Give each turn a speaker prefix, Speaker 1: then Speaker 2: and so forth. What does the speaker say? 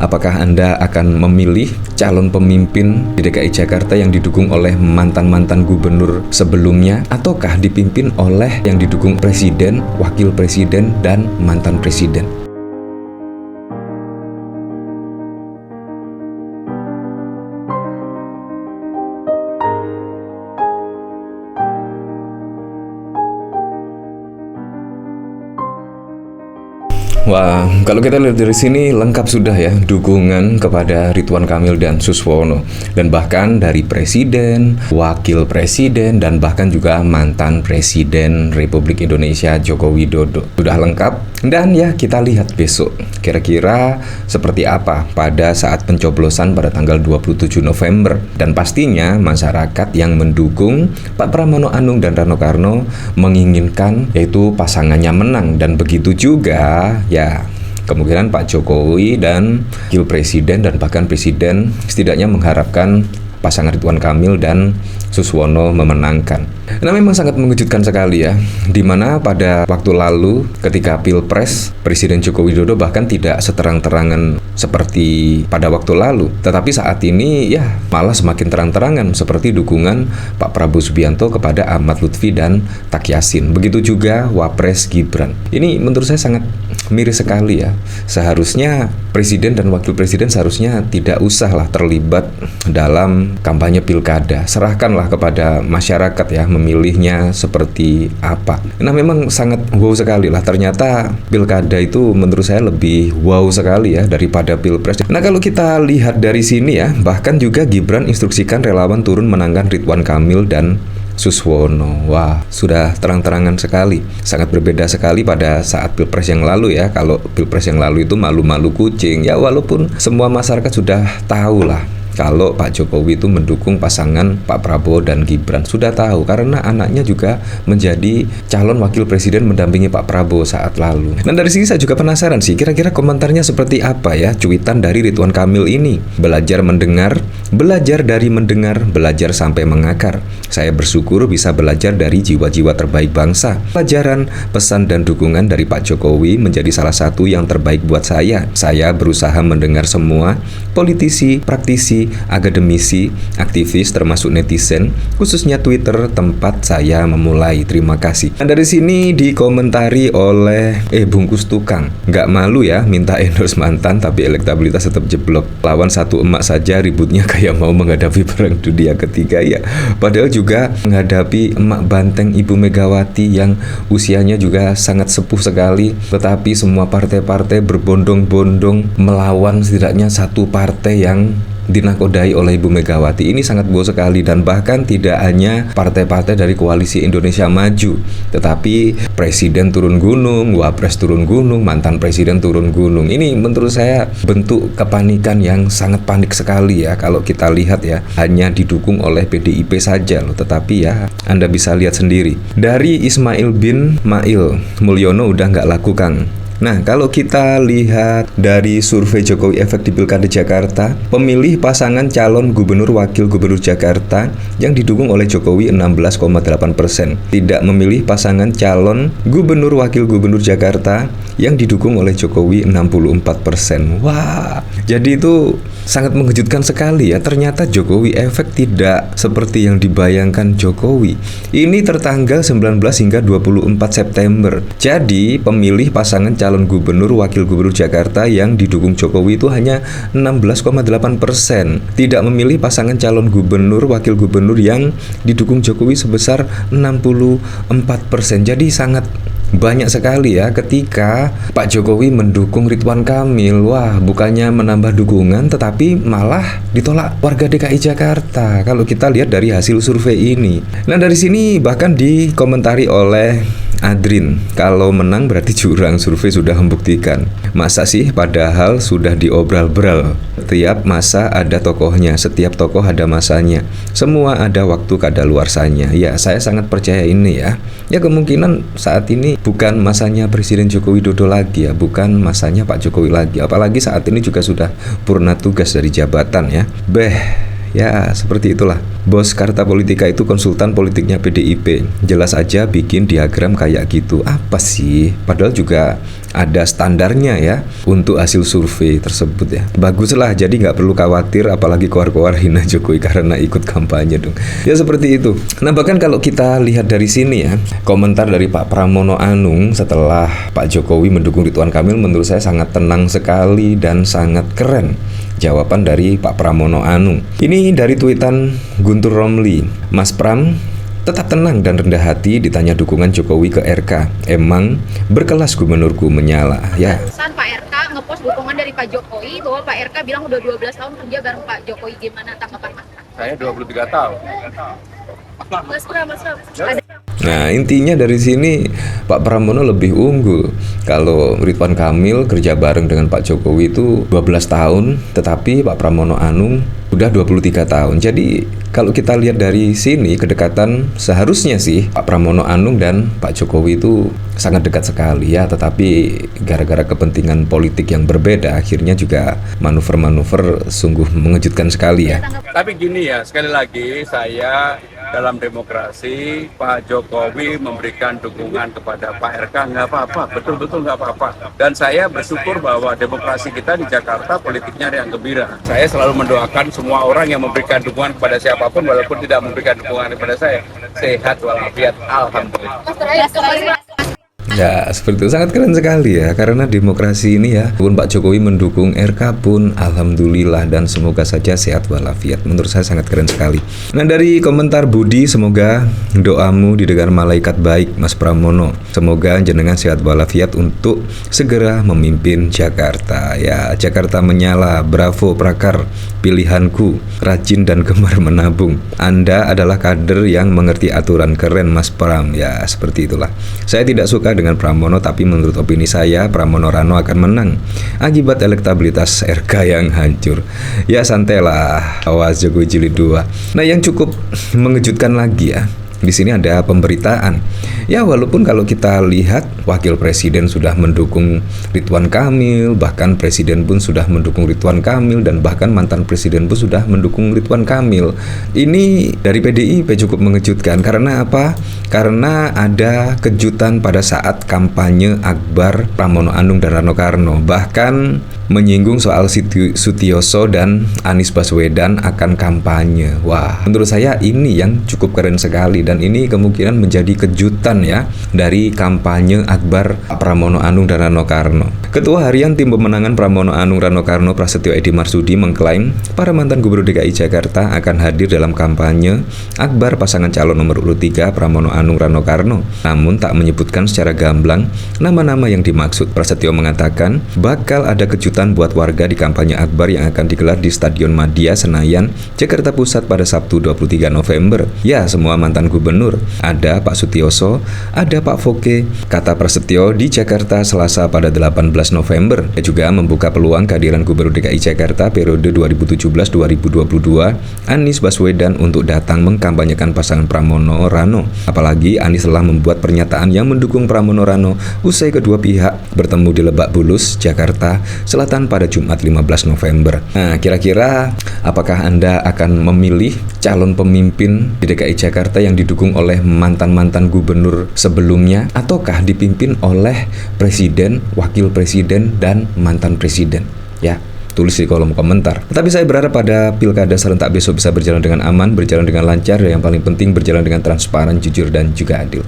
Speaker 1: Apakah Anda akan memilih calon pemimpin di DKI Jakarta yang didukung oleh mantan-mantan gubernur sebelumnya, ataukah dipimpin oleh yang didukung presiden, wakil presiden, dan mantan presiden? Wah, kalau kita lihat dari sini lengkap sudah ya dukungan kepada Ridwan Kamil dan Suswono, dan bahkan dari presiden, wakil presiden, dan bahkan juga mantan presiden Republik Indonesia Joko Widodo. Sudah lengkap, dan ya kita lihat besok kira-kira seperti apa pada saat pencoblosan pada tanggal 27 November. Dan pastinya masyarakat yang mendukung Pak Pramono Anung dan Rano Karno menginginkan yaitu pasangannya menang, dan begitu juga ya kemungkinan Pak Jokowi dan wakil presiden dan bahkan presiden setidaknya mengharapkan pasangan Ridwan Kamil dan Suswono memenangkan. Nah, memang sangat mengejutkan sekali ya, dimana pada waktu lalu ketika Pilpres, Presiden Joko Widodo bahkan tidak seterang-terangan seperti pada waktu lalu, tetapi saat ini ya malah semakin terang-terangan seperti dukungan Pak Prabowo Subianto kepada Ahmad Lutfi dan Tak Yasin. Begitu juga Wapres Gibran. Ini menurut saya sangat miris sekali ya. Seharusnya presiden dan wakil presiden seharusnya tidak usahlah terlibat dalam kampanye pilkada. Serahkanlah kepada masyarakat ya memilihnya seperti apa. Nah, memang sangat wow sekali lah. Ternyata pilkada itu menurut saya lebih wow sekali ya daripada pilpres. Nah, kalau kita lihat dari sini ya, bahkan juga Gibran instruksikan relawan turun menangkan Ridwan Kamil dan Suswono. Wah, sudah terang-terangan sekali. Sangat berbeda sekali pada saat pilpres yang lalu ya. Kalau pilpres yang lalu itu malu-malu kucing. Ya walaupun semua masyarakat sudah tahu lah kalau Pak Jokowi itu mendukung pasangan Pak Prabowo dan Gibran. Sudah tahu karena anaknya juga menjadi calon wakil presiden mendampingi Pak Prabowo saat lalu. Dan dari sini saya juga penasaran sih, kira-kira komentarnya seperti apa ya cuitan dari Ridwan Kamil ini. Belajar mendengar, belajar dari mendengar, belajar sampai mengakar. Saya bersyukur bisa belajar dari jiwa-jiwa terbaik bangsa. Pelajaran, pesan dan dukungan dari Pak Jokowi menjadi salah satu yang terbaik buat saya. Saya berusaha mendengar semua, politisi, praktisi, akademisi, aktivis termasuk netizen, khususnya Twitter tempat saya memulai. Terima kasih. Dan dari sini dikomentari oleh bungkus tukang. Nggak malu ya minta endorse mantan tapi elektabilitas tetap jeblok. Lawan satu emak saja ributnya kayak mau menghadapi perang dunia ketiga ya. Padahal juga menghadapi emak banteng Ibu Megawati yang usianya juga sangat sepuh sekali, tetapi semua partai-partai berbondong-bondong melawan setidaknya satu partai yang dinakodai oleh Ibu Megawati. Ini sangat bau sekali, dan bahkan tidak hanya partai-partai dari koalisi Indonesia Maju, tetapi presiden turun gunung, wapres turun gunung, mantan presiden turun gunung. Ini menurut saya bentuk kepanikan yang sangat panik sekali ya. Kalau kita lihat ya, hanya didukung oleh PDIP saja loh, tetapi ya Anda bisa lihat sendiri. Dari Ismail bin Mail Mulyono udah nggak laku Kang. Nah, kalau kita lihat dari survei Jokowi Efek di Pilkada Jakarta, pemilih pasangan calon gubernur wakil gubernur Jakarta yang didukung oleh Jokowi 16,8%. Tidak memilih pasangan calon gubernur wakil gubernur Jakarta yang didukung oleh Jokowi 64%. Wah, jadi itu sangat mengejutkan sekali ya. Ternyata Jokowi Efek tidak seperti yang dibayangkan Jokowi. Ini tertanggal 19 hingga 24 September. Jadi pemilih pasangan calon gubernur wakil gubernur Jakarta yang didukung Jokowi itu hanya 16,8%. Tidak memilih pasangan calon gubernur wakil gubernur yang didukung Jokowi sebesar 64%. Jadi sangat banyak sekali ya ketika Pak Jokowi mendukung Ridwan Kamil. Wah, bukannya menambah dukungan tetapi malah ditolak warga DKI Jakarta kalau kita lihat dari hasil survei ini. Nah, dari sini bahkan dikomentari oleh Adrin, kalau menang berarti curang, survei sudah membuktikan. Masa sih, padahal sudah diobral-bral. Setiap masa ada tokohnya, setiap tokoh ada masanya. Semua ada waktu kadaluarsanya. Ya, saya sangat percaya ini ya. Ya, kemungkinan saat ini bukan masanya Presiden Joko Widodo lagi ya, bukan masanya Pak Jokowi lagi. Apalagi saat ini juga sudah purna tugas dari jabatan ya. Ya, seperti itulah. Bos Carta Politika itu konsultan politiknya PDIP. Jelas aja bikin diagram kayak gitu. Apa sih? Padahal juga ada standarnya ya untuk hasil survei tersebut ya. Baguslah, jadi nggak perlu khawatir apalagi koar-koar hina Jokowi karena ikut kampanye dong. Ya seperti itu. Nah bahkan kalau kita lihat dari sini ya, komentar dari Pak Pramono Anung setelah Pak Jokowi mendukung Ridwan Kamil menurut saya sangat tenang sekali dan sangat keren. Jawaban dari Pak Pramono Anung. Ini dari tweetan Guntur Romli. Mas Pram, tetap tenang dan rendah hati ditanya dukungan Jokowi ke RK. Emang berkelas gubernurku menyala. Ya.
Speaker 2: Pesan Pak RK ngepost dukungan dari Pak Jokowi bahwa Pak RK bilang udah 12 tahun kerja bareng Pak Jokowi. Gimana tanggapan Mas Pram?
Speaker 3: Saya 23 tahun.
Speaker 2: Mas Pram.
Speaker 1: Nah intinya dari sini Pak Pramono lebih unggul. Kalau Ridwan Kamil kerja bareng dengan Pak Jokowi itu 12 tahun, tetapi Pak Pramono Anung udah 23 tahun. Jadi kalau kita lihat dari sini kedekatan seharusnya sih Pak Pramono Anung dan Pak Jokowi itu sangat dekat sekali ya. Tetapi gara-gara kepentingan politik yang berbeda akhirnya juga manuver-manuver sungguh mengejutkan sekali ya.
Speaker 3: Tapi gini ya, sekali lagi saya dalam demokrasi Pak Jokowi memberikan dukungan kepada Pak RK nggak apa-apa, betul-betul nggak apa-apa. Dan saya bersyukur bahwa demokrasi kita di Jakarta politiknya yang gembira. Saya selalu mendoakan semua orang yang memberikan dukungan kepada siapapun walaupun tidak memberikan dukungan kepada saya sehat walafiat, alhamdulillah.
Speaker 1: Ya seperti itu, sangat keren sekali ya. Karena demokrasi ini ya, pun Pak Jokowi mendukung RK pun alhamdulillah dan semoga saja sehat walafiat. Menurut saya sangat keren sekali. Nah dari komentar Budi, semoga doamu didengar malaikat baik Mas Pramono. Semoga jenengan sehat walafiat untuk segera memimpin Jakarta. Ya Jakarta menyala, bravo Prakar, pilihanku, rajin dan gemar menabung. Anda adalah kader yang mengerti aturan, keren Mas Pram. Ya seperti itulah. Saya tidak suka dengan Pramono, tapi menurut opini saya Pramono Rano akan menang akibat elektabilitas RK yang hancur. Ya santailah, awas Jokowi jilid 2. Nah yang cukup mengejutkan lagi ya, di sini ada pemberitaan. Ya walaupun kalau kita lihat wakil presiden sudah mendukung Ridwan Kamil, bahkan presiden pun sudah mendukung Ridwan Kamil, dan bahkan mantan presiden pun sudah mendukung Ridwan Kamil. Ini dari PDIP cukup mengejutkan. Karena apa? Karena ada kejutan pada saat kampanye akbar Pramono Anung dan Rano Karno. Bahkan menyinggung soal Sutioso dan Anies Baswedan akan kampanye. Wah, menurut saya ini yang cukup keren sekali, dan ini kemungkinan menjadi kejutan ya dari kampanye akbar Pramono Anung dan Rano Karno. Ketua Harian Tim Pemenangan Pramono Anung Rano Karno Prasetyo Edi Marsudi mengklaim para mantan Gubernur DKI Jakarta akan hadir dalam kampanye akbar pasangan calon nomor urut 3 Pramono Anung Rano Karno, namun tak menyebutkan secara gamblang nama-nama yang dimaksud. Prasetyo mengatakan bakal ada kejutan buat warga di kampanye akbar yang akan digelar di Stadion Madia Senayan, Jakarta Pusat pada Sabtu 23 November. Ya, semua mantan gubernur. Ada Pak Sutioso, ada Pak Foke, kata Prasetyo di Jakarta Selasa pada 18 November. Dia juga membuka peluang kehadiran Gubernur DKI Jakarta periode 2017-2022 Anies Baswedan untuk datang mengkampanyekan pasangan Pramono Rano. Apalagi Anies telah membuat pernyataan yang mendukung Pramono Rano usai kedua pihak bertemu di Lebak Bulus, Jakarta Selatan pada Jumat 15 November. Nah, kira-kira apakah Anda akan memilih calon pemimpin di DKI Jakarta yang didukung oleh mantan-mantan gubernur sebelumnya, ataukah dipimpin oleh presiden, wakil presiden, dan mantan presiden? Ya, tulis di kolom komentar. Tapi saya berharap pada pilkada serentak besok bisa berjalan dengan aman, berjalan dengan lancar, dan yang paling penting berjalan dengan transparan, jujur, dan juga adil.